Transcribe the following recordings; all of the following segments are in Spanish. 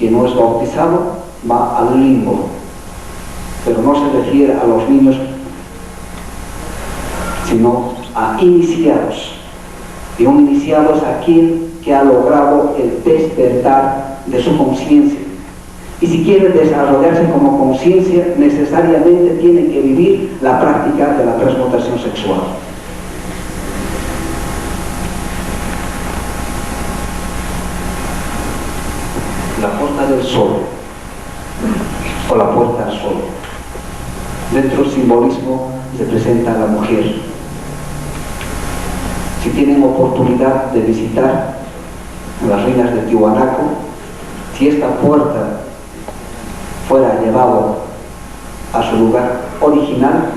quien no es bautizado va al limbo, pero no se refiere a los niños, sino a iniciados. Y un iniciado es aquel que ha logrado el despertar de su conciencia. Y si quiere desarrollarse como conciencia, necesariamente tiene que vivir la práctica de la transmutación sexual. La puerta del sol, o la puerta al sol. Dentro del simbolismo se presenta a la mujer. Si tienen oportunidad de visitar las ruinas de Tiwanaku, si esta puerta fuera llevado a su lugar original,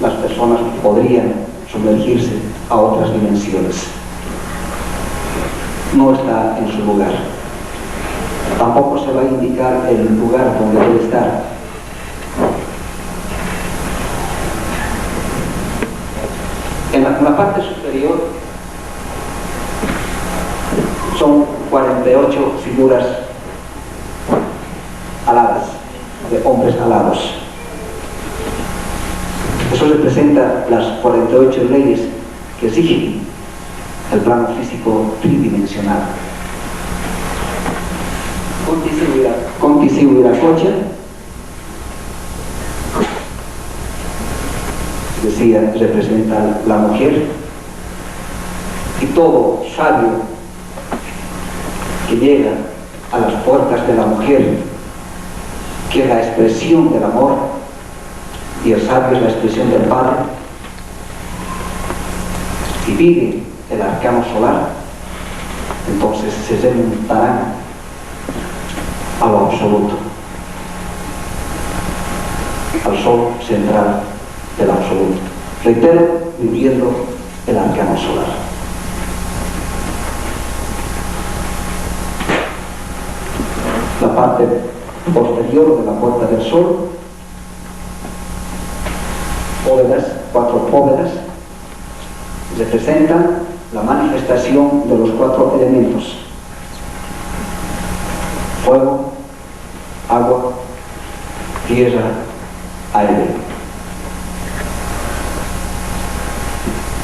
las personas podrían sumergirse a otras dimensiones. No está en su lugar. Tampoco se va a indicar el lugar donde debe estar. En la parte superior son 48 figuras aladas, de hombres alados. Eso representa las 48 leyes que exigen el plano físico tridimensional. Conti Wiracocha decía, representa la mujer, y todo sabio que llega a las puertas de la mujer, que es la expresión del amor, y el sabio es la expresión del Padre, y vive el arcano solar, entonces se remontarán a lo absoluto, al sol central del absoluto. Reitero, viviendo el arcano solar. La parte posterior de la puerta del sol, bóvedas, 4 bóvedas, representan la manifestación de los 4 elementos: fuego, agua, tierra, aire.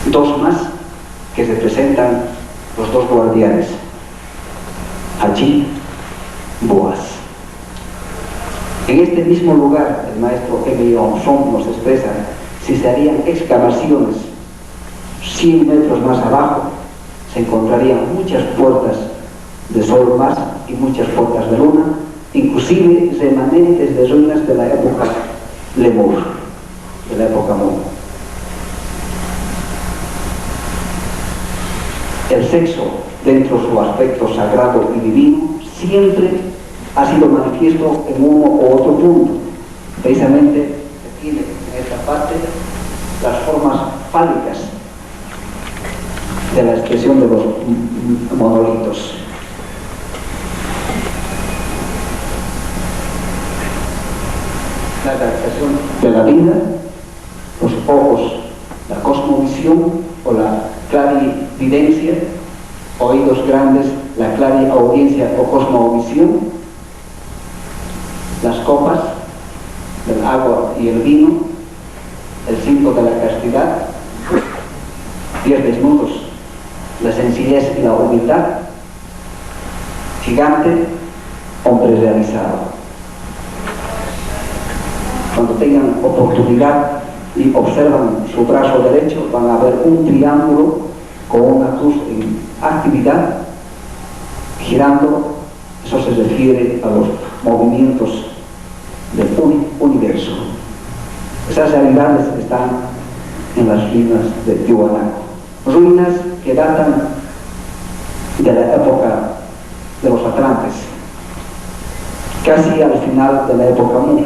2 más que representan los 2 guardianes, Allí, Boaz. En este mismo lugar, el maestro Emilio Onson nos expresa, si se harían excavaciones 100 metros más abajo, se encontrarían muchas puertas de sol más y muchas puertas de luna, inclusive remanentes de ruinas de la época Lemur, de la época Mu. El sexo, dentro de su aspecto sagrado y divino, siempre ha sido manifiesto en uno u otro punto. Precisamente se tiene en esta parte las formas fálicas de la expresión de los monolitos. La realización de la vida, los ojos, la cosmovisión o la clarividencia, oídos grandes, la clariaudiencia o cosmovisión, las copas del agua y el vino, el cinto de la castidad, pies desnudos, la sencillez y la humildad, gigante, hombre realizado. Cuando tengan oportunidad y observan su brazo derecho, van a ver un triángulo con una cruz en actividad, girando. Eso se refiere a los movimientos del universo. Esas realidades están en las ruinas de Tiwanaku, ruinas que datan de la época de los Atlantes, casi al final de la época Mu.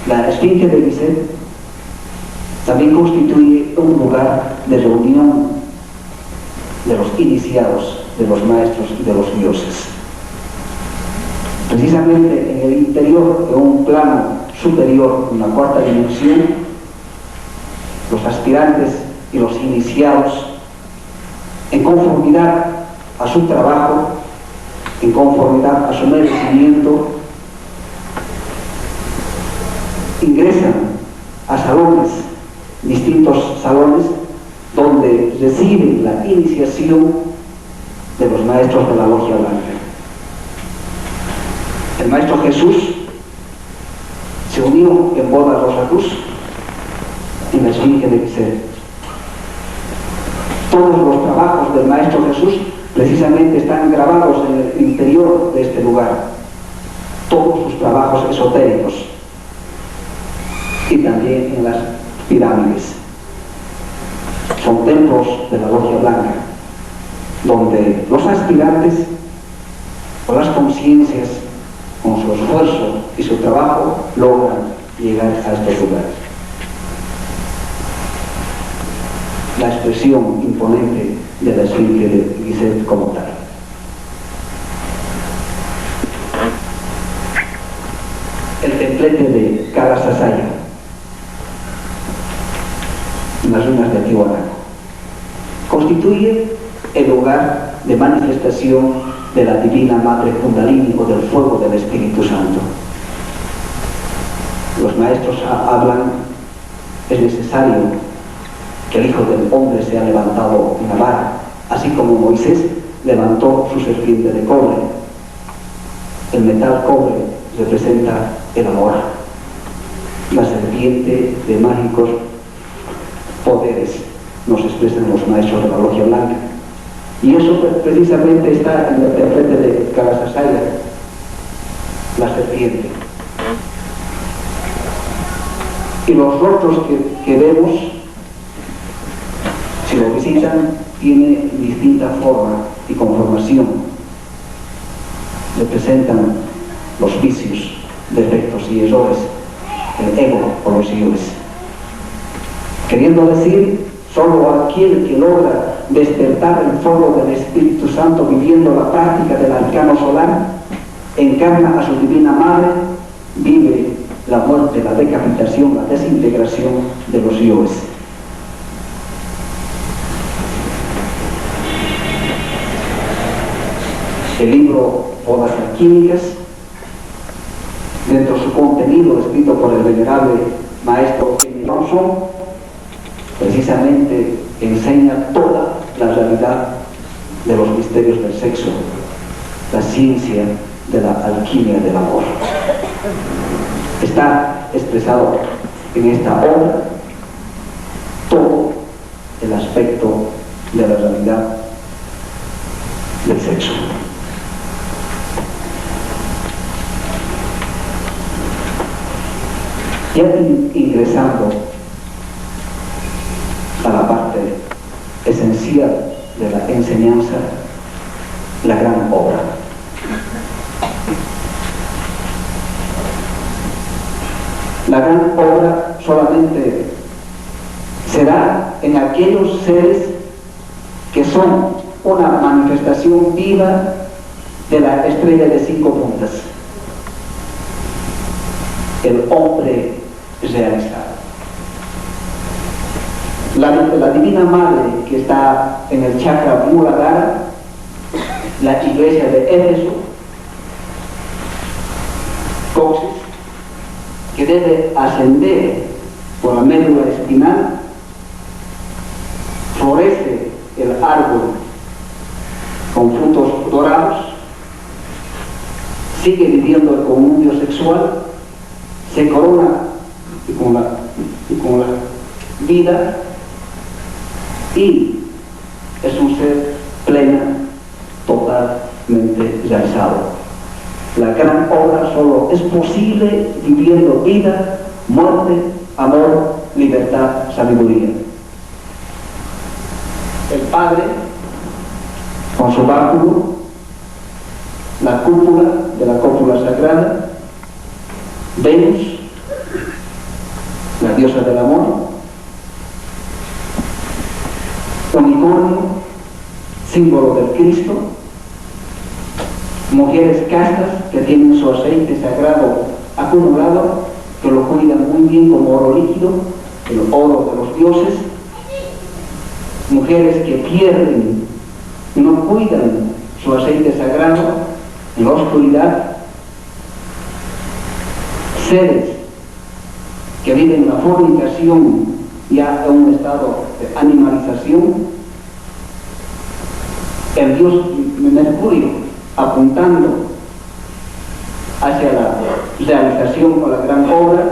La Esfinge de Gizeh también constituye un lugar de reunión de los iniciados, de los maestros y de los dioses. Precisamente en el interior, en un plano superior, una 4ª dimensión, los aspirantes y los iniciados en conformidad a su trabajo, en conformidad a su merecimiento, ingresan a salones, distintos salones, donde reciben la iniciación de los maestros de la Logia Blanca. El Maestro Jesús se unió en boda a Rosa Cruz en la Esfinge de Viseu. Todos los trabajos del Maestro Jesús precisamente están grabados en el interior de este lugar. Todos sus trabajos esotéricos y también en las pirámides. Son templos de la Logia Blanca, donde los aspirantes o las conciencias, con su esfuerzo y su trabajo, logran llegar a estos lugares. La expresión imponente de la Esfinge de Viseu como tal. El templete de Calasasaya, en las ruinas de Tiwanaku, constituye el lugar de manifestación de la Divina Madre Kundalini o del fuego del Espíritu Santo. Los maestros hablan, es necesario que el Hijo del Hombre sea levantado en la vara, así como Moisés levantó su serpiente de cobre. El metal cobre representa el amor, la serpiente de mágicos poderes, nos expresan los maestros de la Logia Blanca. Y eso precisamente está en el templete de Calasasaya, la serpiente. Y los rostros que vemos, si lo visitan, tiene distinta forma y conformación. Representan los vicios, defectos y errores, el ego o los yoes. Queriendo decir, solo aquel que logra despertar el fuego del Espíritu Santo viviendo la práctica del arcano solar, encarna a su Divina Madre, vive la muerte, la decapitación, la desintegración de los yoes. El libro Odas Alquímicas, dentro de su contenido escrito por el venerable maestro Emil Thompson, precisamente enseña toda la realidad de los misterios del sexo, la ciencia de la alquimia del amor. Está expresado en esta obra todo el aspecto de la realidad del sexo. Ya ingresando a la parte esencial de la enseñanza, la gran obra. La gran obra solamente será en aquellos seres que son una manifestación viva de la estrella de 5 puntas, el hombre realizado. La Divina Madre que está en el chakra Muladhara, la iglesia de Éfeso, Coxis, que debe ascender por la médula espinal, florece el árbol con frutos dorados, sigue viviendo el conubio sexual, se corona con la vida y es un ser plena, totalmente realizado. La gran obra solo es posible viviendo vida, muerte, amor, libertad, sabiduría. El Padre, con su báculo, la cúpula de la cópula sagrada, Venus, la diosa del amor, unicornio, símbolo del Cristo, mujeres castas que tienen su aceite sagrado acumulado, que lo cuidan muy bien como oro líquido, el oro de los dioses, mujeres que pierden no cuidan su aceite sagrado en la oscuridad, seres que viven la fornicación ya en un estado de animalización, el dios Mercurio apuntando hacia la realización o la gran obra,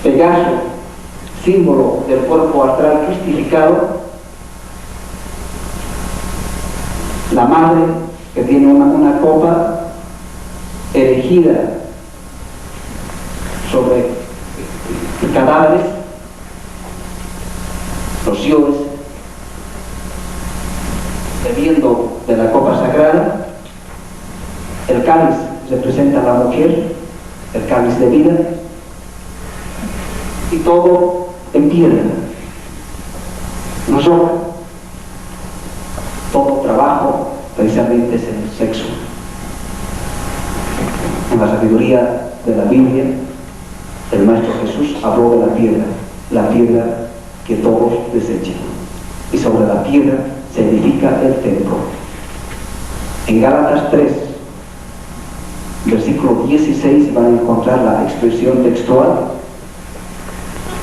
Pegaso, símbolo del cuerpo astral cristificado, la madre que tiene una copa erigida sobre cadáveres, los dioses bebiendo de la copa sagrada, el cáliz representa a la mujer, el cáliz de vida, y todo en piedra, no sobra. Todo trabajo precisamente es el sexo. En la sabiduría de la Biblia, el Maestro Jesús habló de la piedra que todos desechan, y sobre la piedra se edifica el templo. En Gálatas 3, versículo 16, van a encontrar la expresión textual: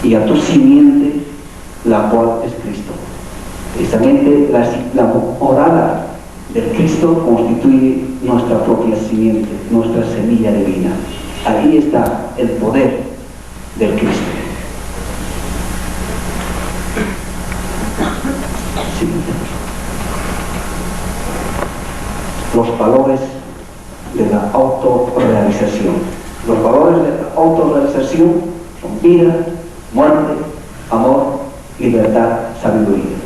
y a tu simiente, la cual es Cristo. Precisamente la morada del Cristo constituye nuestra propia simiente, nuestra semilla divina. Ahí está el poder del Cristo. Sí. Los valores de la autorrealización. Los valores de la autorrealización son vida, muerte, amor, libertad, sabiduría.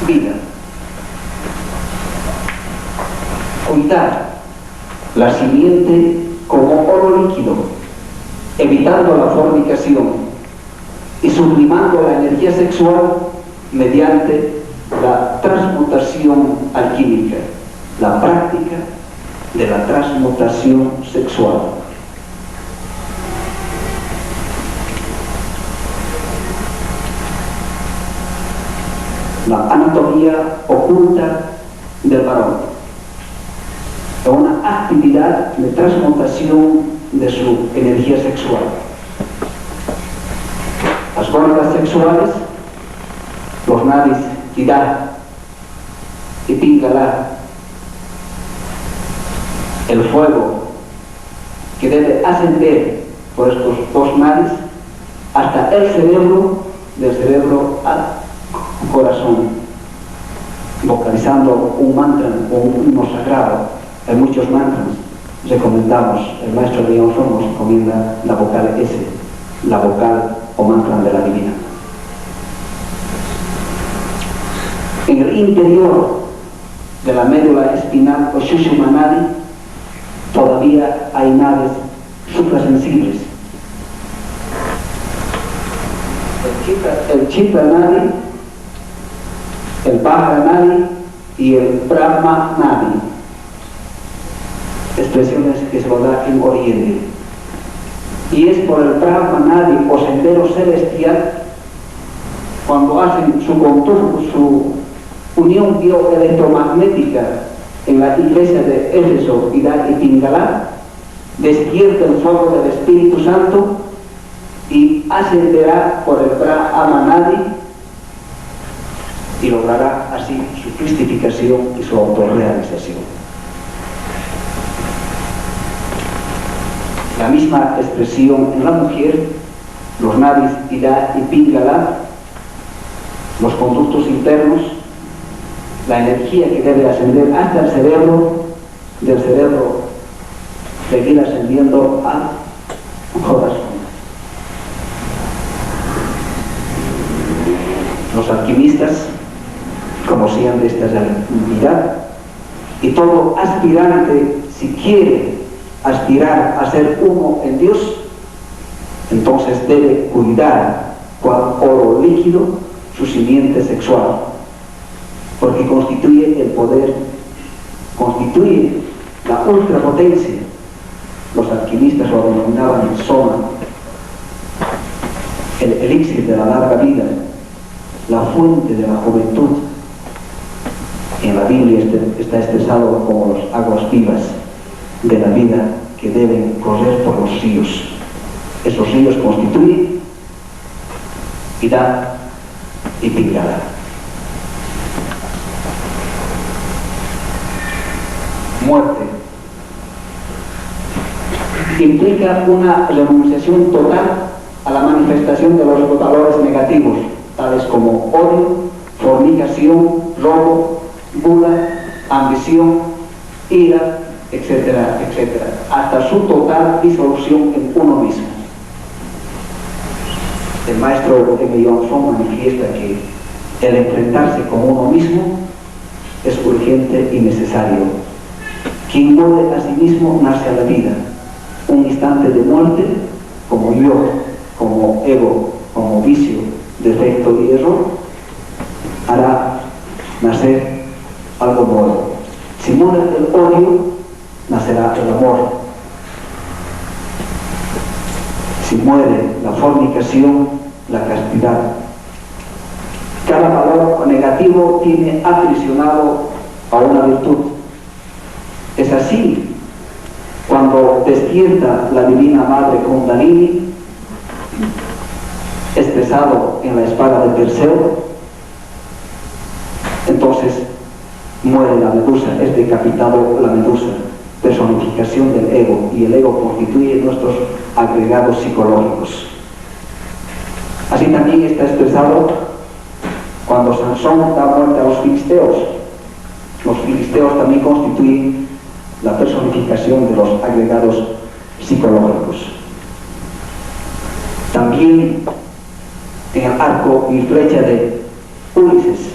Vida. Cuidar la simiente como oro líquido, evitando la fornicación y sublimando la energía sexual mediante la transmutación alquímica, la práctica de la transmutación sexual. La anatomía oculta del varón, una actividad de transmutación de su energía sexual. Las glándulas sexuales, los nadis Tida y Pingala, el fuego que debe ascender por estos dos nadis hasta el cerebro, del cerebro al corazón, vocalizando un mantra o un himno sagrado. Hay muchos mantras, recomendamos, el maestro León nos recomienda la vocal S, la vocal o mantra de la divina. En el interior de la médula espinal o Sushumna Nadi todavía hay naves suprasensibles. El Chitta Nadi, el Bhara Nadi y el Brahma Nadi, expresiones que se lo da en Oriente. Y es por el Brahma Nadi o sendero celestial, cuando hacen su unión bioelectromagnética en la iglesia de Éfeso, Ida y Pingala, despierta el fuego del Espíritu Santo y ascenderá por el Brahma Nadi y logrará así su cristificación y su autorrealización. La misma expresión en la mujer, los nadis Ida y Pingala, los conductos internos, la energía que debe ascender hasta el cerebro, del cerebro seguir ascendiendo al corazón. Los alquimistas conocían de esta realidad, y todo aspirante, si quiere aspirar a ser uno en Dios, entonces debe cuidar cual oro líquido su simiente sexual, porque constituye el poder, constituye la ultrapotencia. Los alquimistas lo denominaban soma, el elixir de la larga vida, la fuente de la juventud. En la Biblia está expresado como las aguas vivas de la vida que deben correr por los ríos. Esos ríos constituyen vida y pingada. Muerte implica una renunciación total a la manifestación de los valores negativos, tales como odio, fornicación, robo, gula, ambición, ira, etcétera, etcétera, hasta su total disolución en uno mismo. El maestro M. Johnson manifiesta que el enfrentarse con uno mismo es urgente y necesario. Quien muere a sí mismo nace a la vida. Un instante de muerte, como yo, como ego, como vicio, defecto y error, hará nacer algo nuevo. Si muere el odio, nacerá el amor. Si muere la fornicación, la castidad. Cada valor negativo tiene aprisionado a una virtud. Es así cuando despierta la divina madre Kundalini, expresado en la espada de Perseo, entonces muere la medusa, es decapitado la medusa, personificación del ego, y el ego constituye nuestros agregados psicológicos. Así también está expresado cuando Sansón da muerte a los filisteos. Los filisteos también constituyen la personificación de los agregados psicológicos. También en el arco y flecha de Ulises,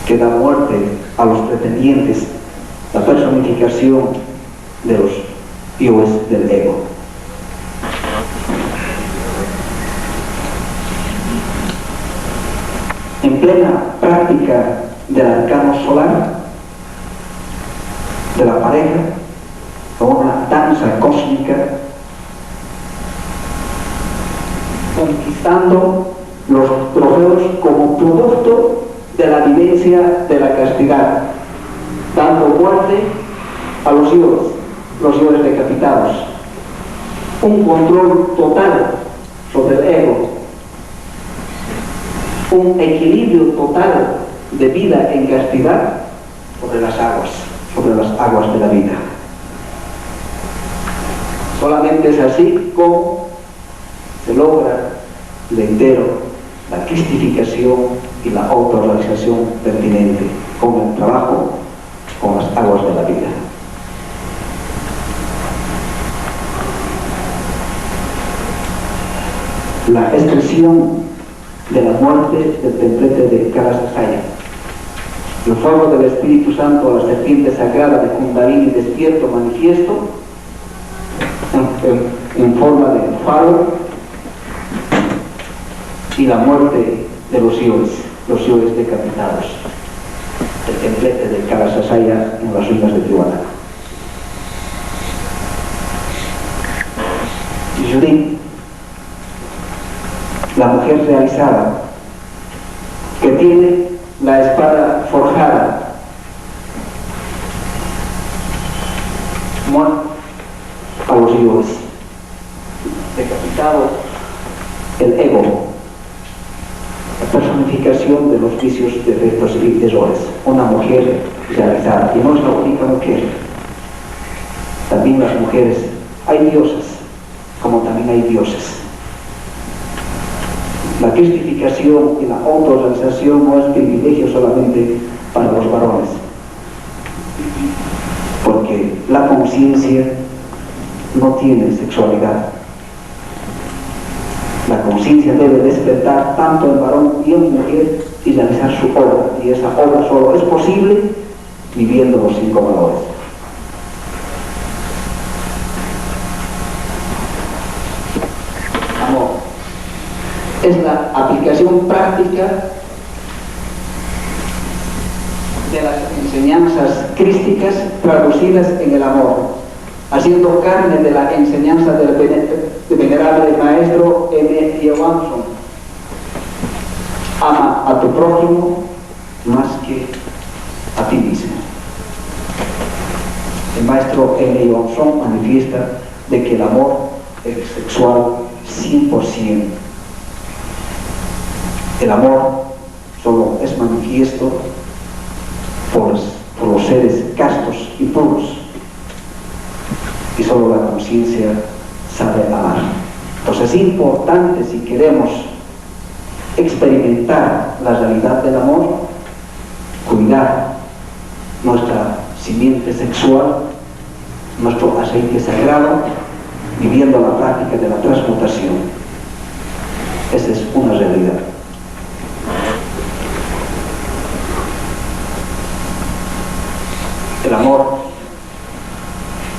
que da muerte a los pretendientes, la personificación de los dioses del ego. En plena práctica del arcano solar, de la pareja, con una danza cósmica, conquistando los trofeos como producto de la vivencia de la castidad, dando muerte a los yoes decapitados, un control total sobre el ego, un equilibrio total de vida en castidad sobre las aguas de la vida. Solamente es así como se logra reitero la cristificación y la autorrealización pertinente con el trabajo con las aguas de la vida. La expresión de la muerte del templete de Kalasasaya. El fuego del Espíritu Santo, la serpiente sagrada de Kundalini despierto manifiesto en forma de faro, y la muerte de los yoes decapitados, el templete de Kalasasaya en las ruinas de Tiwanaku. Judith, la mujer realizada, que tiene la espada forjada, muerto a los yoes, decapitado el ego, la personificación de los vicios, defectos y errores. Una mujer realizada, y no es la única mujer. También las mujeres, hay diosas, como también hay dioses. La cristificación y la autorrealización no es privilegio solamente para los varones, porque la conciencia no tiene sexualidad. La conciencia debe despertar tanto en varón y en mujer y realizar su obra, y esa obra solo es posible viviendo los 5 valores. Amor es la aplicación práctica de las enseñanzas crísticas traducidas en el amor. Así haciendo carne de la enseñanza del venerable maestro M. Johansson. Ama a tu prójimo más que a ti mismo. El maestro M. Johansson manifiesta de que el amor es sexual 100%. El amor solo es manifiesto por los seres castos y puros, y solo la conciencia sabe amar. Entonces es importante, si queremos experimentar la realidad del amor, cuidar nuestra simiente sexual, nuestro aceite sagrado, viviendo la práctica de la transmutación. Esa es una realidad. El amor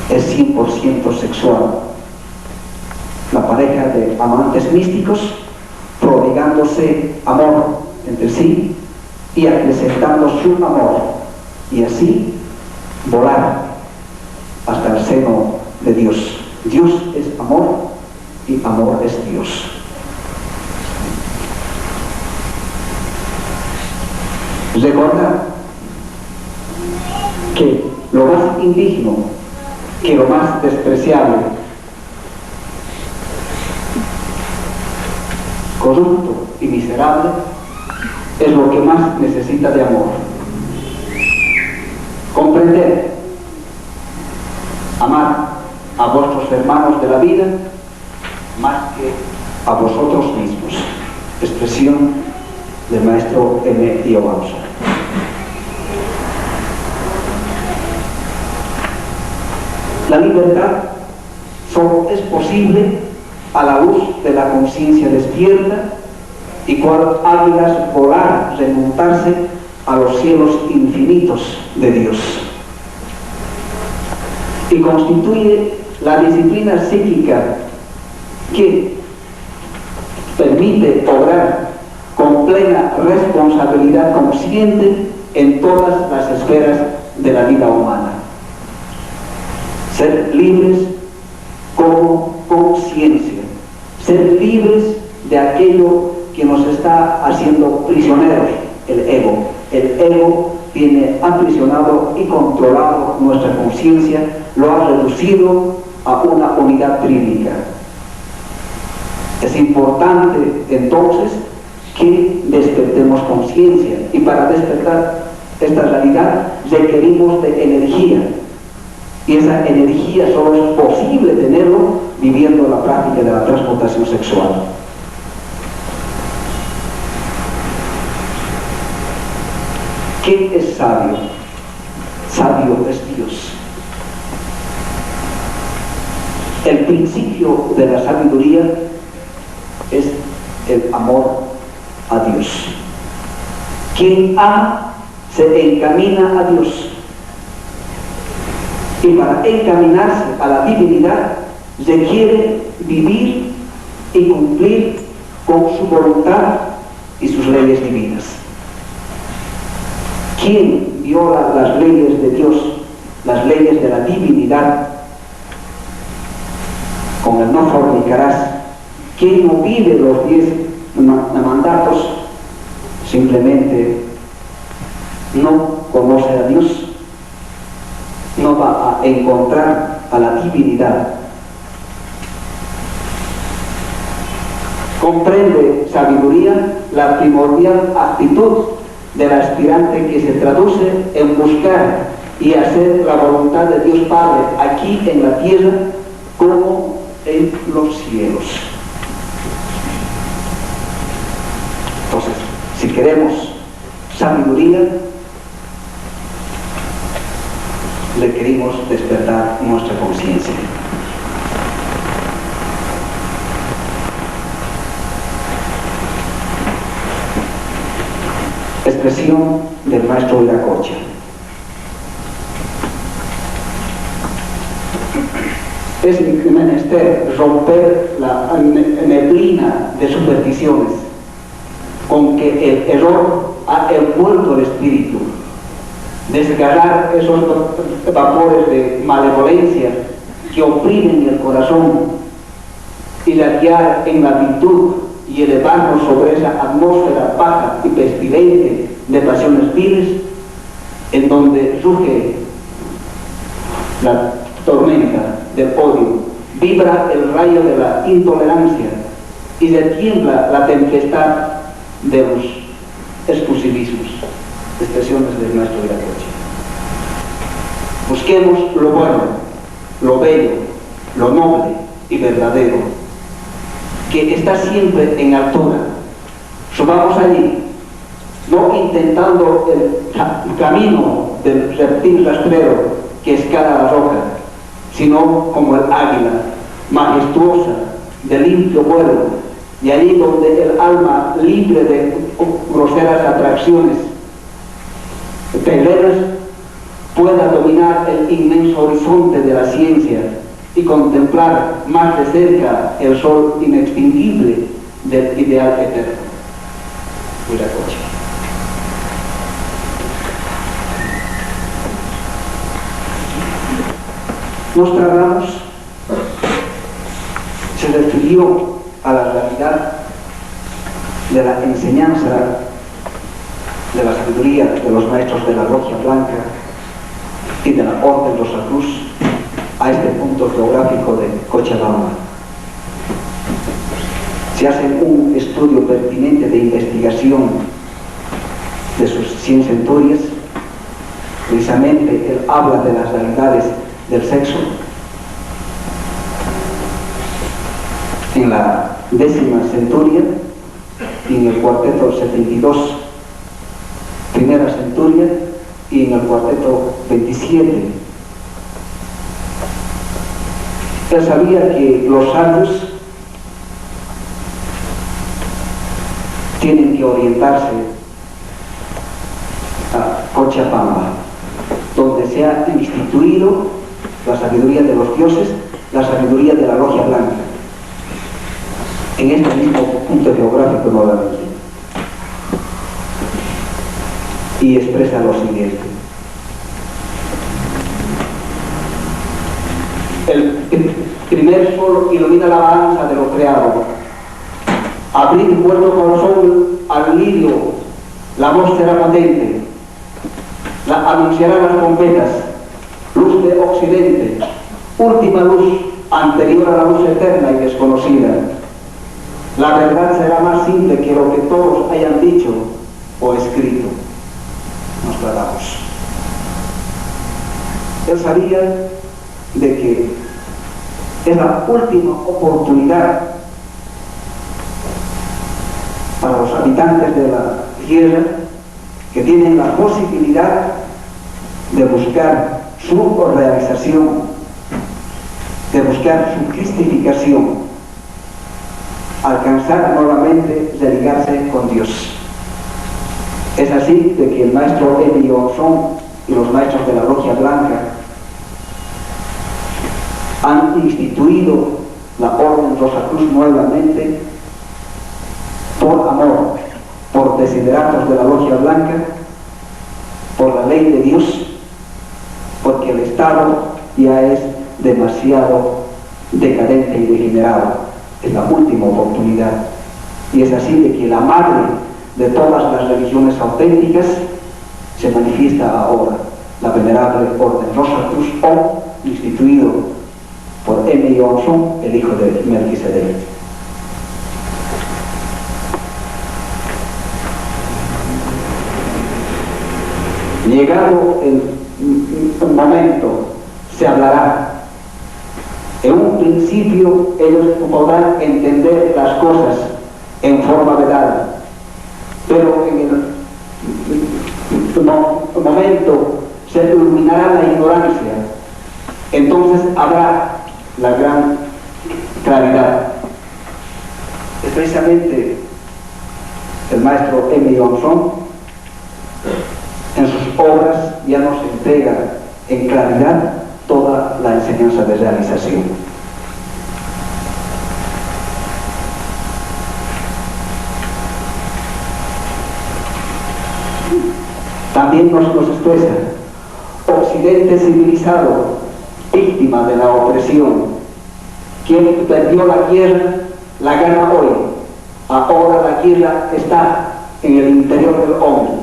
es 100% sexual. La pareja de amantes místicos prodigándose amor entre sí y acrecentando su amor, y así volar hasta el seno de Dios. Dios es amor y amor es Dios. Recuerda que lo más indigno, que lo más despreciable, corrupto y miserable, es lo que más necesita de amor. Comprender, amar a vuestros hermanos de la vida más que a vosotros mismos. Expresión del maestro M. Johansson. La libertad solo es posible a la luz de la conciencia despierta y cual águilas volar, remontarse a los cielos infinitos de Dios. Y constituye la disciplina psíquica que permite obrar con plena responsabilidad consciente en todas las esferas de la vida humana. Ser libres como conciencia, ser libres de aquello que nos está haciendo prisioneros, el ego. El ego tiene aprisionado y controlado nuestra conciencia, lo ha reducido a una unidad trídica. Es importante entonces que despertemos conciencia, y para despertar esta realidad requerimos de energía, y esa energía solo es posible tenerlo viviendo la práctica de la transmutación sexual. ¿Qué es sabio? Sabio es Dios. El principio de la sabiduría es el amor a Dios. Quien ama se encamina a Dios. Y para encaminarse a la divinidad requiere vivir y cumplir con su voluntad y sus leyes divinas. Quien viola las leyes de Dios, las leyes de la divinidad, con el no fornicarás, quien no vive los 10 mandatos, simplemente no conoce a Dios, no va a encontrar a la divinidad. Comprende sabiduría la primordial actitud del aspirante que se traduce en buscar y hacer la voluntad de Dios Padre aquí en la tierra como en los cielos. Entonces, si queremos sabiduría, requerimos despertar nuestra conciencia. Expresión del maestro Viracocha. Es menester romper la neblina de supersticiones con que el error ha envuelto el espíritu, desgarrar esos vapores de malevolencia que oprimen el corazón y la guiar en la virtud y elevarnos sobre esa atmósfera baja y pestilente de pasiones viles, en donde surge la tormenta del odio, vibra el rayo de la intolerancia y retiembla la tempestad de los exclusivismos, expresiones del maestro Viracocha. Busquemos lo bueno, lo bello, lo noble y verdadero, que está siempre en altura. Subamos allí, no intentando el camino del reptil rastrero que escala la roca, sino como el águila, majestuosa, de limpio vuelo, y allí donde el alma, libre de groseras atracciones peleras, pueda dominar el inmenso horizonte de la ciencia y contemplar más de cerca el sol inextinguible del ideal eterno. Viracocha. Nostradamus se refirió a la realidad de la enseñanza de la sabiduría de los maestros de la Logia Blanca y de la Orden Rosacruz a este punto geográfico de Cochabamba. Se hace un estudio pertinente de investigación de sus 100 centurias. Precisamente él habla de las realidades del sexo en la 10ª centuria y en el cuarteto 72, primera centuria, y en el cuarteto 27. Él sabía que los sabios tienen que orientarse a Cochabamba, donde se ha instituido la sabiduría de los dioses, la sabiduría de la Logia Blanca, en este mismo punto geográfico nuevamente. Y expresa lo siguiente: el primer sol ilumina la balanza de lo creado. Abrir vuestro corazón al lirio, la voz será patente, la anunciarán las trompetas, luz de occidente, última luz anterior a la luz eterna y desconocida. La verdad será más simple que lo que todos hayan dicho o escrito. Nos tratamos. Él sabía de que es la última oportunidad para los habitantes de la tierra que tienen la posibilidad de buscar su realización, de buscar su cristificación, alcanzar nuevamente religarse con Dios. Es así de que el maestro Emilio Monzón y los maestros de la Logia Blanca han instituido la Orden Rosacruz nuevamente por amor, por desideratos de la Logia Blanca, por la ley de Dios, porque el Estado ya es demasiado decadente y degenerado. Es la última oportunidad. Y es así de que la madre de todas las religiones auténticas se manifiesta ahora, la venerable Orden Rosacruz, o instituido por Emilio Monzón, el hijo de Melquisedec. Llegado el momento, se hablará. En un principio ellos podrán entender las cosas en forma vedada, pero en el momento se iluminará la ignorancia, entonces habrá la gran claridad. Es precisamente el maestro Emilio Monzón, en sus obras ya nos entrega en claridad toda la enseñanza de realización. También nos expresa: Occidente civilizado, víctima de la opresión. Quien perdió la guerra, la gana hoy. Ahora la guerra está en el interior del hombre.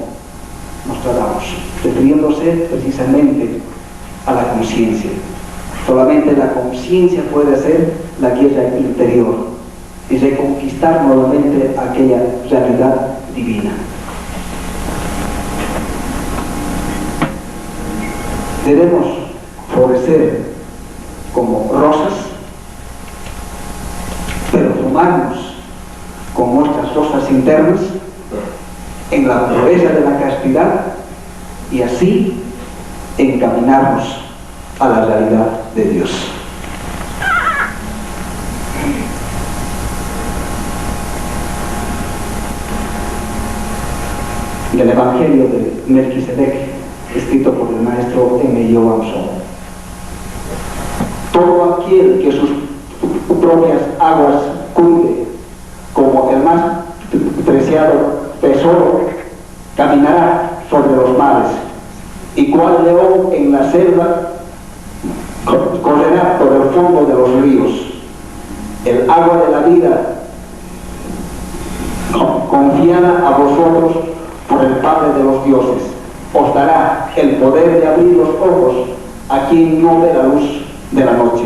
Nostradamus, refiriéndose precisamente a la conciencia. Solamente la conciencia puede hacer la guerra interior y reconquistar nuevamente aquella realidad divina. Debemos florecer como rosas, perfumarnos con nuestras rosas internas en la pureza de la castidad y así encaminarnos a la realidad de Dios. Del Evangelio de Melquisedec, escrito por el maestro M. Johansson. Todo aquel que sus propias aguas cuide como el más preciado tesoro, caminará sobre los mares, y cual león en la selva correrá por el fondo de los ríos. El agua de la vida confiada a vosotros por el Padre de los dioses os dará el poder de abrir los ojos a quien no ve la luz de la noche,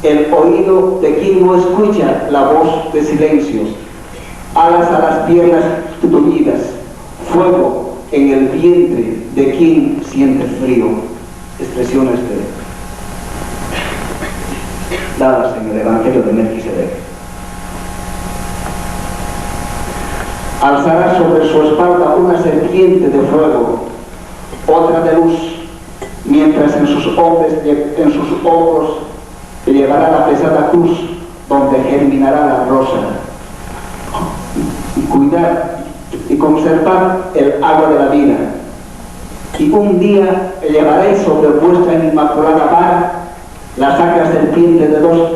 el oído de quien no escucha la voz de silencio, alas a las piernas tullidas, fuego en el vientre de quien siente frío. Expresiones dadas en el Evangelio de Melquisedec. Alzará sobre su espalda una serpiente de fuego, otra de luz, mientras en sus hombros llevará la pesada cruz donde germinará la rosa. Cuidar y conservar el agua de la vida. Y un día llevaréis sobre vuestra inmaculada vara la sacra serpiente de 2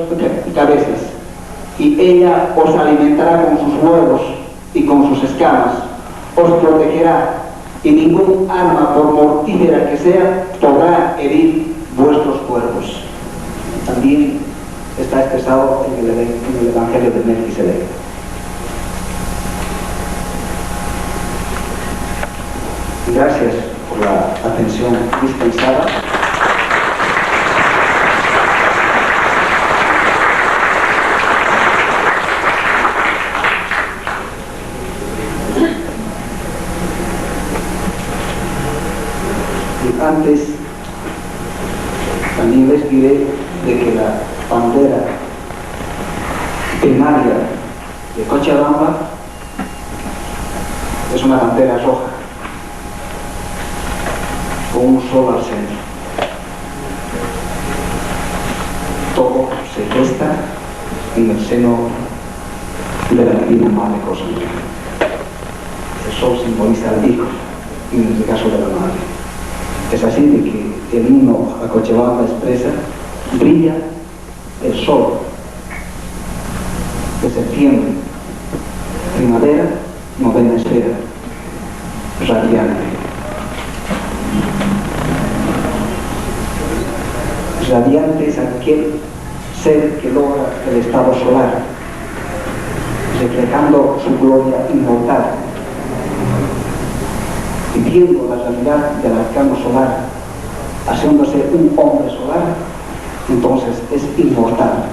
cabezas, y ella os alimentará con sus huevos y con sus escamas, os protegerá, y ningún arma, por mortífera que sea, podrá herir vuestros cuerpos. También está expresado en el Evangelio de Melquisedec. Gracias por la atención dispensada. Y antes, también les diré de que la bandera primaria de Cochabamba es una bandera roja, con un sol al centro. Todo se gesta en el seno de la Divina Madre Cósmica. El sol simboliza al Hijo, en este caso de la Madre. Es así de que el himno a Cochabamba expresa: brilla el sol de septiembre, primavera, novena esfera, radiante. Radiante es aquel ser que logra el estado solar, reflejando su gloria inmortal, viviendo la realidad del arcano solar, haciéndose un hombre solar. Entonces es inmortal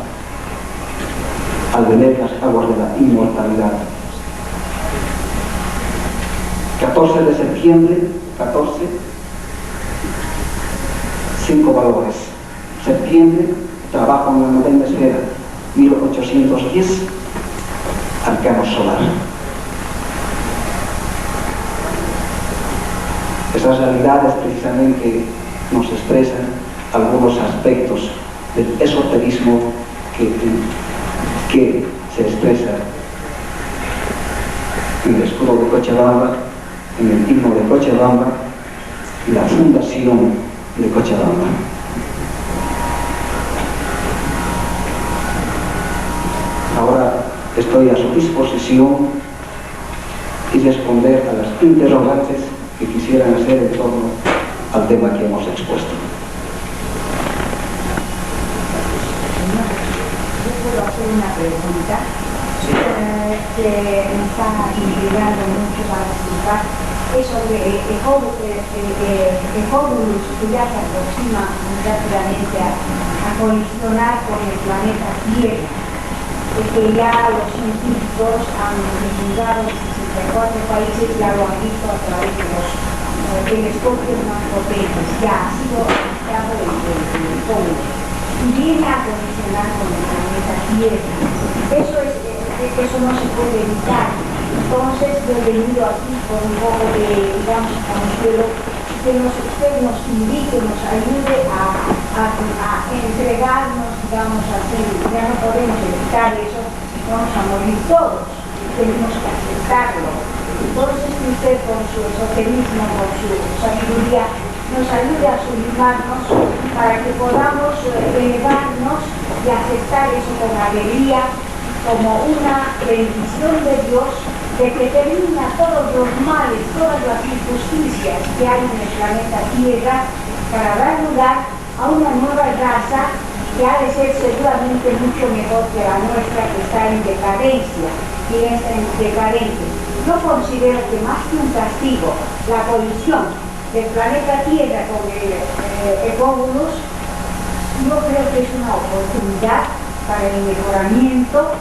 al beber las aguas de la inmortalidad. 14 de septiembre, 14, 5 valores. Septiembre, trabajo en la novena esfera, 1810, arcano solar. Esas realidades precisamente nos expresan algunos aspectos del esoterismo que se expresa en el escudo de Cochabamba, en el himno de Cochabamba y la fundación de Cochabamba. Ahora estoy a su disposición y responder a las interrogantes que quisieran hacer en torno al tema que hemos expuesto. hacer una pregunta que me está intrigando mucho para explicar. Es sobre el Córulus, que ya se aproxima rápidamente a colisionar con el planeta Tierra, que ya los científicos han divulgado en 64 países, ya lo han visto a través de los telescopios más potentes, ya ha sido registrado el Córulus y viene a colisionar con el planeta Tierra. Eso no se puede evitar. Entonces yo he venido aquí con un poco de, digamos, consuelo, que usted nos invite, nos ayude a entregarnos, digamos, así. Ya no podemos evitar eso, vamos a morir todos, tenemos que aceptarlo. Entonces usted con su esoterismo, con su sabiduría, nos ayude a sublimarnos para que podamos elevarnos y aceptar eso con alegría, como una bendición de Dios, de que termina todos los males, todas las injusticias que hay en el planeta Tierra, para dar lugar a una nueva raza que ha de ser seguramente mucho mejor que la nuestra, que está en decadencia, y está en decadencia. Yo considero que más que un castigo, la colisión del planeta Tierra con el Córulus, yo creo que es una oportunidad para el mejoramiento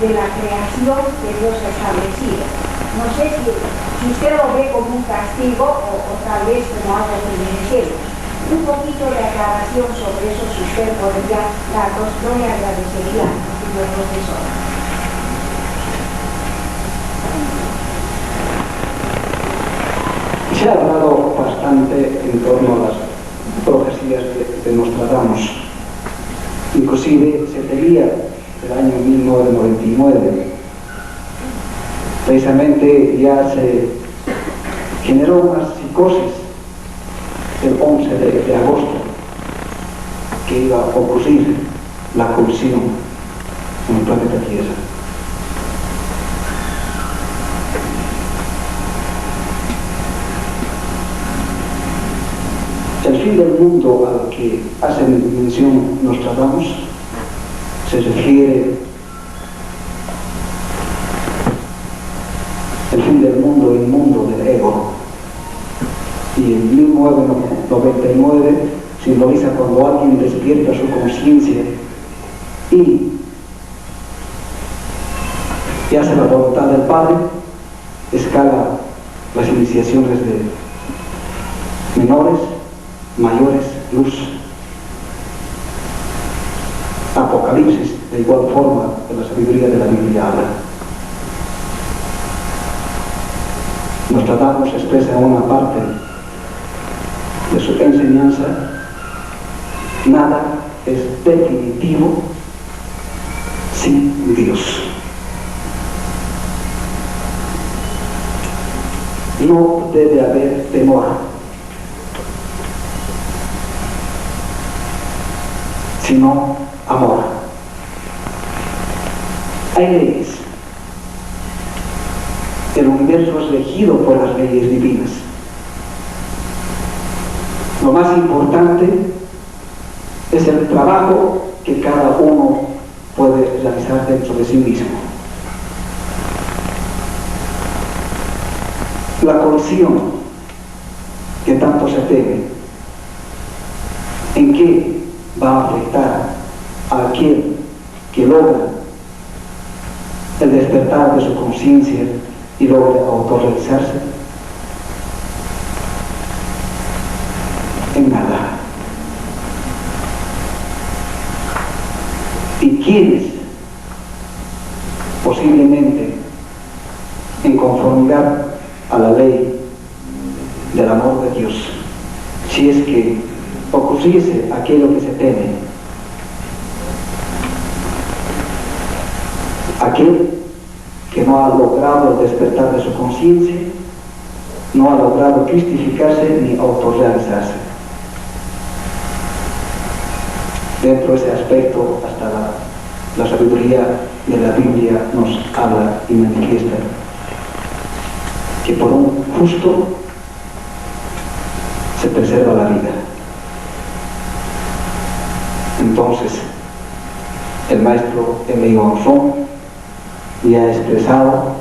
de la creación que Dios ha establecido. No sé si usted lo ve como un castigo o tal vez como algo que merecemos. Un poquito de aclaración sobre eso, si usted podría darnos, yo le agradecería, señor profesor. Se ha hablado bastante en torno a las profecías de Nostradamus. Inclusive se temía el año 1999. Precisamente ya se generó una psicosis el 11 de agosto que iba a ocurrir la colisión en el planeta Tierra. El fin del mundo al que hace mención Nostradamus se refiere el fin del mundo inmundo del ego, y en 1999 simboliza cuando alguien despierta su conciencia y hace la voluntad del Padre, escala las iniciaciones de menores, mayores, luz. Apocalipsis, de igual forma, de la sabiduría de la Biblia habla. Nostradamus expresa una parte de su enseñanza: nada es definitivo sin Dios. No debe haber temor, sino amor. Hay leyes. El universo es regido por las leyes divinas. Lo más importante es el trabajo que cada uno puede realizar dentro de sí mismo. La colisión que tanto se teme, ¿en qué va a afectar a aquel que logra el despertar de su conciencia y logra autorrealizarse? En nada. ¿Y quiénes posiblemente, en conformidad a la ley del amor de Dios, si es que ocurriese aquello que se teme, aquel que no ha logrado el despertar de su conciencia, no ha logrado cristificarse ni autorrealizarse? Dentro de ese aspecto, hasta la sabiduría de la Biblia nos habla y manifiesta que por un justo se preserva la vida. Entonces, el maestro Emilio Gonzón ya ha expresado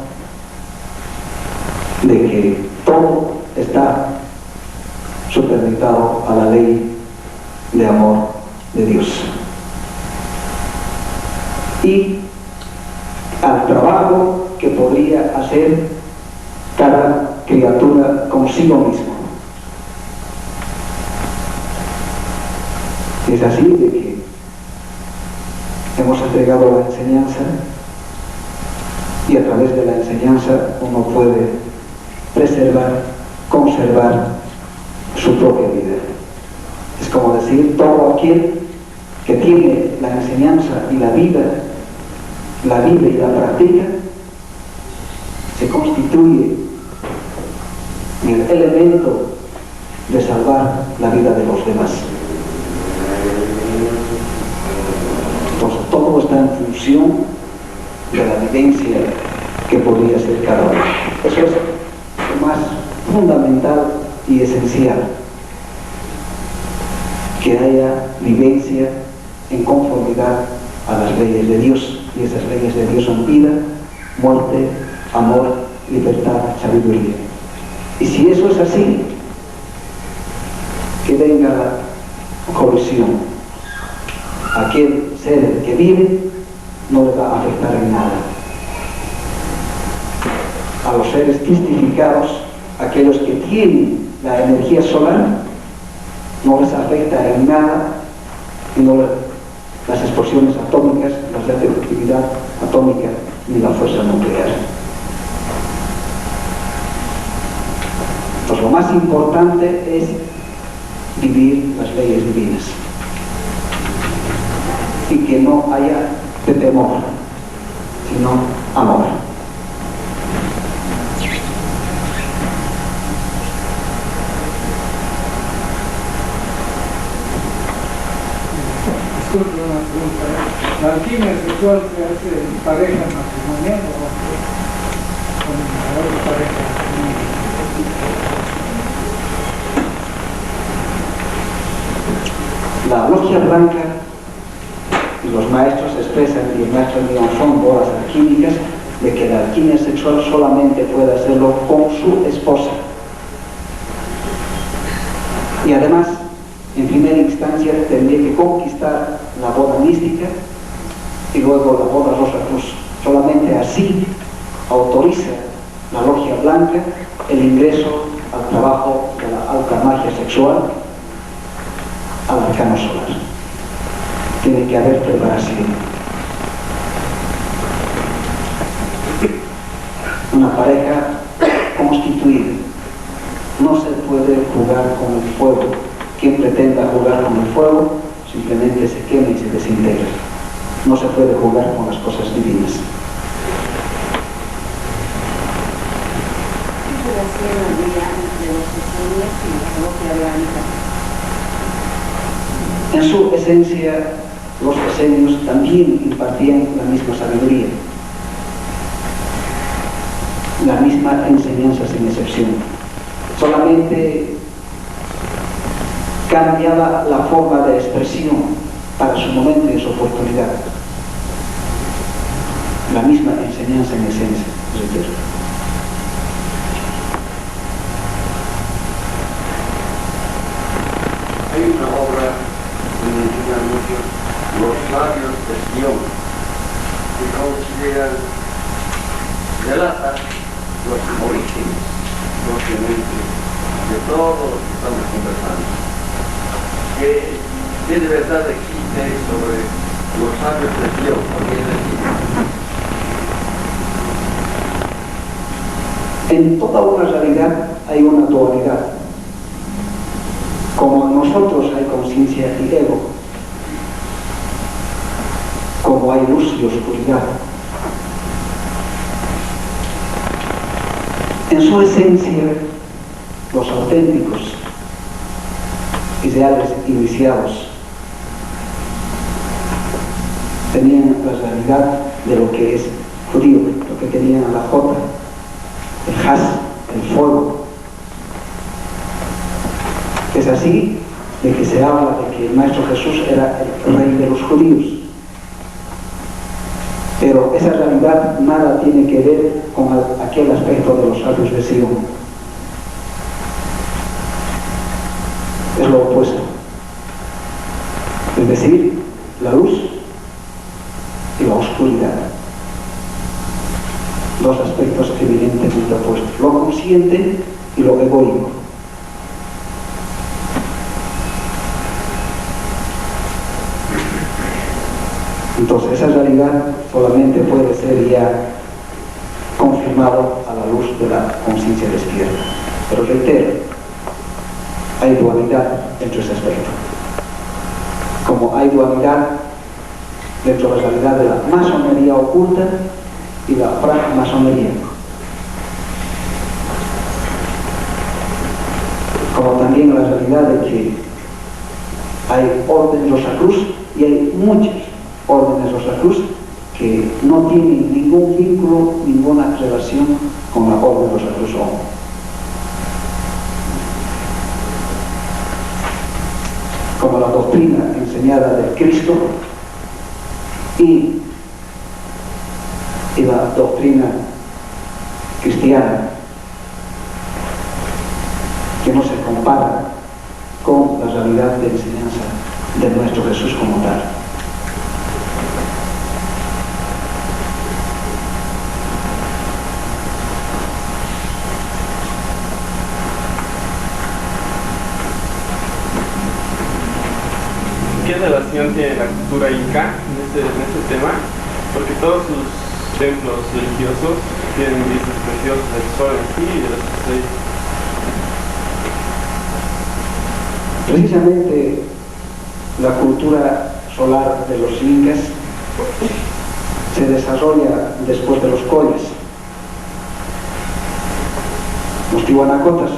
de que todo está supeditado a la ley de amor de Dios y al trabajo que podría hacer cada criatura consigo mismo. Es así de que hemos entregado la enseñanza y a través de la enseñanza uno puede preservar, conservar su propia vida. Es como decir, todo aquel que tiene la enseñanza y la vive y la practica, se constituye en el elemento de salvar la vida de los demás. Entonces todo está en función de la vivencia que podría ser cada uno. Eso es lo más fundamental y esencial, que haya vivencia en conformidad a las leyes de Dios, y esas leyes de Dios son vida, muerte, amor, libertad, sabiduría. Y si eso es así, que venga la colisión. Aquel ser que vive no le va a afectar en nada. A los seres testificados, aquellos que tienen la energía solar, no les afecta en nada, las explosiones atómicas, la radioactividad atómica ni la fuerza nuclear. Pues lo más importante es vivir las leyes divinas y que no haya de temor, sino amor. Disculpe una pregunta. ¿La alquimia sexual se hace en pareja matrimonial o con la otra pareja? La logia blanca, y los maestros expresan, y el maestro León son bolas alquímicas, de que la alquimia sexual solamente puede hacerlo con su esposa. Y además, en primera instancia, tendría que conquistar la boda mística y luego la boda rosa cruz. Solamente así autoriza la logia blanca el ingreso al trabajo de la alta magia sexual al arcano solar. Tiene que haber preparación. Una pareja constituida no se puede jugar con el fuego. Quien pretenda jugar con el fuego simplemente se quema y se desintegra. No se puede jugar con las cosas divinas. ¿Qué relación habría entre los esenios y la logia blanca? En su esencia, los esenios también impartían la misma sabiduría, la misma enseñanza sin excepción. Solamente cambiaba la forma de expresión para su momento y su oportunidad. La misma enseñanza en esencia, repito. Hay una obra que menciona mucho los labios de Sion, que consideran, relata los orígenes, propiamente, de todo lo que estamos conversando. Que de verdad existe sobre los sabios de Dios, porque es decir, en toda una realidad hay una dualidad. Como en nosotros hay conciencia y ego, como hay luz y oscuridad. En su esencia, los auténticos, ideales iniciados, tenían la realidad de lo que es judío, lo que tenían la jota, el jas, el fuego. Es así de que se habla de que el Maestro Jesús era el rey de los judíos. Pero esa realidad nada tiene que ver con aquel aspecto de los sabios de Sion. Es lo opuesto. Es decir, la luz y la oscuridad. Dos aspectos evidentemente opuestos. Lo consciente y lo egoico. Entonces esa realidad solamente puede ser ya confirmado a la luz de la conciencia despierta. Pero reitero, hay dualidad dentro de ese aspecto. Como hay dualidad dentro de la realidad de la masonería oculta y la francmasonería. Como también la realidad de que hay órdenes Rosacruz y hay muchos órdenes Rosacruz que no tienen ningún vínculo, ninguna relación con la orden Rosacruz. Como la doctrina enseñada del Cristo y la doctrina cristiana, que no se compara con la realidad de enseñanza de nuestro Jesús como tal. ¿Qué relación tiene la cultura inca en este tema? Porque todos sus templos religiosos tienen vistas preciosas del sol en sí y de las estrellas. Precisamente la cultura solar de los incas se desarrolla después de los collas. Los tiwanacotas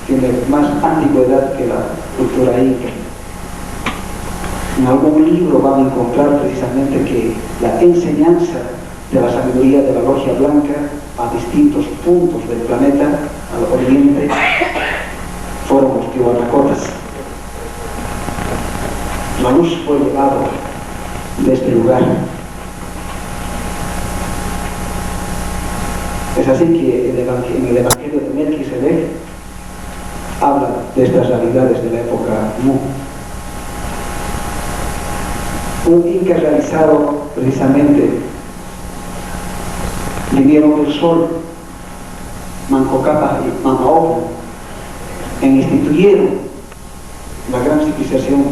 tienen más antigüedad que la cultura inca. En algún libro van a encontrar precisamente que la enseñanza de la sabiduría de la logia blanca a distintos puntos del planeta, al oriente, fueron los tiwanacotas. La luz fue llevada de este lugar. Es así que en el Evangelio de Melquisedec habla de estas realidades de la época Mu. Un inca realizado precisamente, vinieron del sol, Mancocapa y Mamaopo, e instituyeron la gran civilización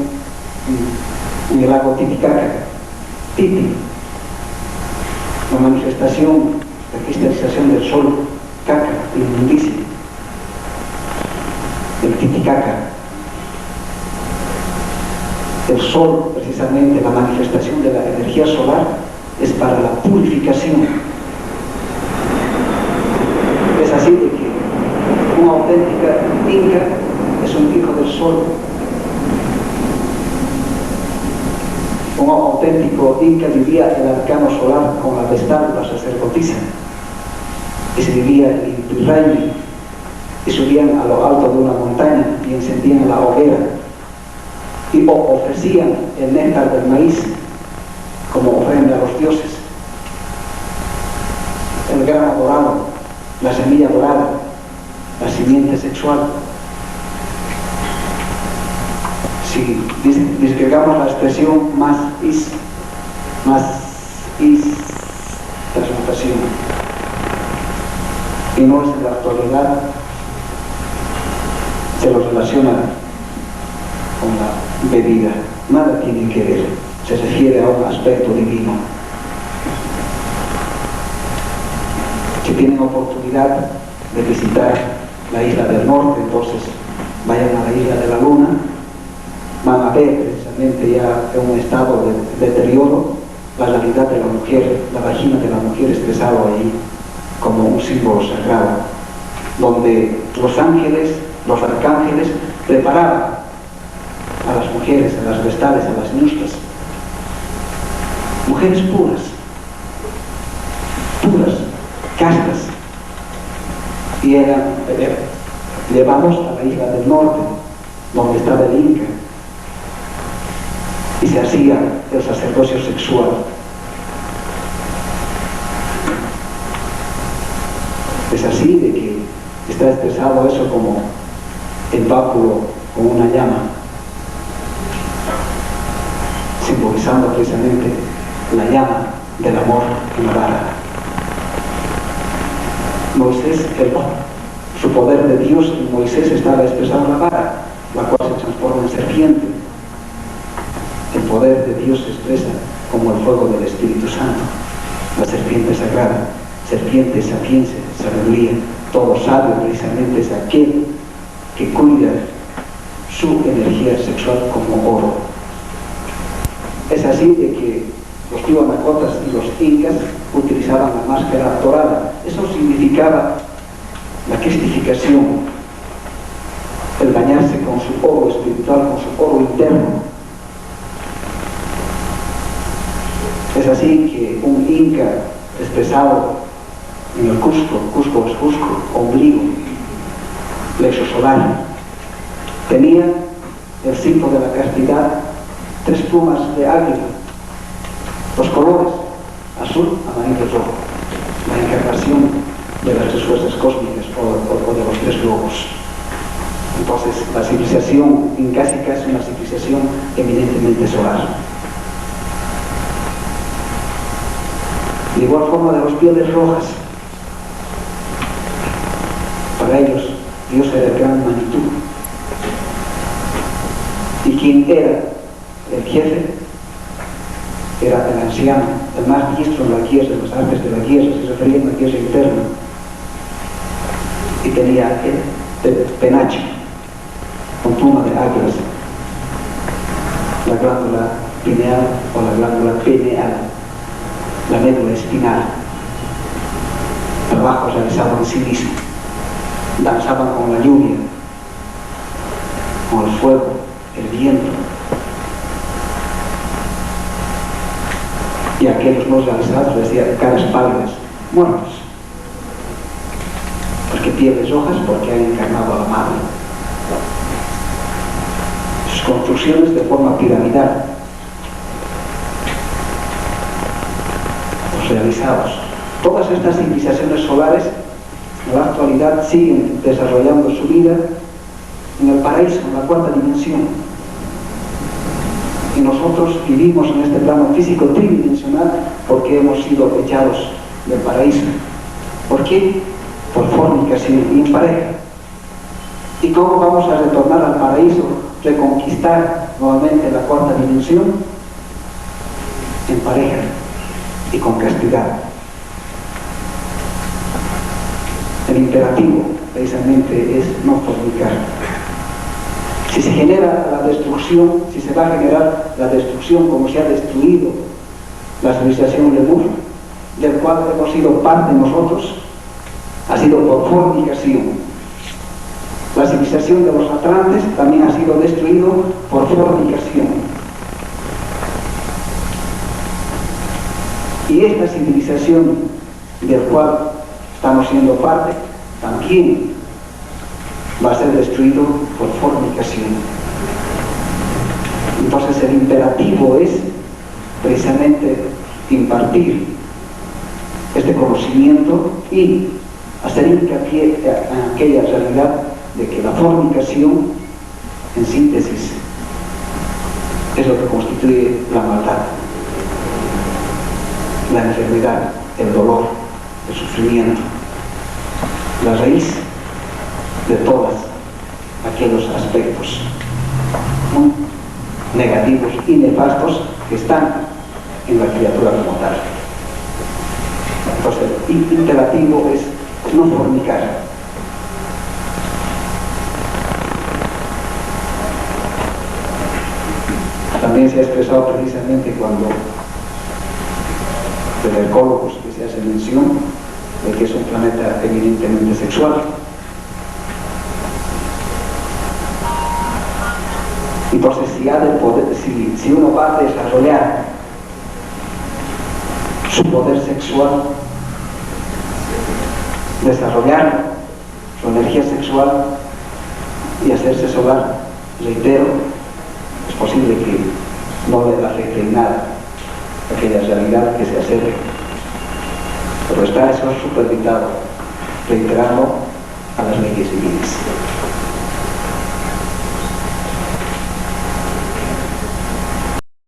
en el lago Titicaca, Titi, la manifestación, la cristalización del sol, Caca, el inmundicia, el Titicaca. El sol, precisamente, la manifestación de la energía solar, es para la purificación. Es así de que una auténtica inca es un hijo del sol. Un auténtico inca vivía el arcano solar con la vestal, la sacerdotisa, y se vivía en Pirraimi, y subían a lo alto de una montaña y encendían la hoguera y ofrecían el néctar del maíz como ofrenda a los dioses. El grano dorado, la semilla dorada, la simiente sexual. Si descargamos la expresión más is, transmutación, y no es en la actualidad, se lo relaciona con la bebida. Nada tiene que ver, se refiere a un aspecto divino. Si tienen oportunidad de visitar la isla del norte, entonces vayan a la isla de la Luna, van a ver precisamente ya en un estado de deterioro la realidad de la mujer, la vagina de la mujer expresado ahí como un símbolo sagrado, donde los ángeles, los arcángeles preparaban a las mujeres, a las vestales, a las nustas, mujeres puras, castas, y eran llevados a la isla del norte, donde estaba el Inca, y se hacía el sacerdocio sexual. Es así de que está expresado eso como el báculo con una llama, simbolizando precisamente la llama del amor en la vara. Moisés, su poder de Dios en Moisés estaba expresado en la vara, la cual se transforma en serpiente. El poder de Dios se expresa como el fuego del Espíritu Santo, la serpiente sagrada, serpiente, sapiencia, sabiduría. Todo sabio precisamente es aquel que cuida su energía sexual como oro. Es así de que los tiwanacotas y los incas utilizaban la máscara dorada. Eso significaba la cristificación, el bañarse con su oro espiritual, con su oro interno. Es así que un inca expresado en el Cusco es Cusco, ombligo, plexo solar, tenía el símbolo de la castidad, 3 plumas de águila, los colores, azul, amarillo, rojo, la encarnación de las 3 fuerzas cósmicas o de los 3 lobos. Entonces, la civilización incásica es una civilización eminentemente solar. De igual forma de los pieles rojas, para ellos Dios era el gran Manitou. Y quien era el jefe era el anciano, el más diestro en la guerra, en las artes de la guerra, se refería a la guerra interna. Y tenía el penacho con pluma de águilas, la glándula pineal o la glándula pineal, la médula espinal, trabajo realizado en sí mismo. Danzaban con la lluvia, con el fuego, el viento. Y aquellos no realizados les decían caras pálidas, muertos. Porque pieles rojas, porque han encarnado a la madre. Sus construcciones de forma piramidal, los realizados. Todas estas civilizaciones solares en la actualidad siguen desarrollando su vida en el paraíso, en la 4ª dimensión. Y nosotros vivimos en este plano físico tridimensional porque hemos sido echados del paraíso. ¿Por qué? Por fornicación y en pareja. ¿Y cómo vamos a retornar al paraíso, reconquistar nuevamente la 4ª dimensión? En pareja y con castidad. El imperativo precisamente es no fornicar. Si se genera la destrucción, si se va a generar la destrucción como se ha destruido la civilización Lemur, del cual hemos sido parte nosotros, ha sido por fornicación. La civilización de los Atlantes también ha sido destruido por fornicación. Y esta civilización del cual estamos siendo parte, también va a ser destruido por fornicación. Entonces el imperativo es precisamente impartir este conocimiento y hacer hincapié en aquella realidad de que la fornicación, en síntesis, es lo que constituye la maldad, la enfermedad, el dolor, el sufrimiento, la raíz de todos aquellos aspectos muy negativos y nefastos que están en la criatura como tal. Entonces, el imperativo es no fornicar. También se ha expresado precisamente cuando de los ecólogos que se hace mención de que es un planeta eminentemente sexual. Entonces, si uno va a desarrollar su poder sexual, desarrollar su energía sexual y hacerse solar, reitero, es posible que no le afecte en nada aquella realidad que se acerque, pero está eso superditado reiterando a las leyes civiles.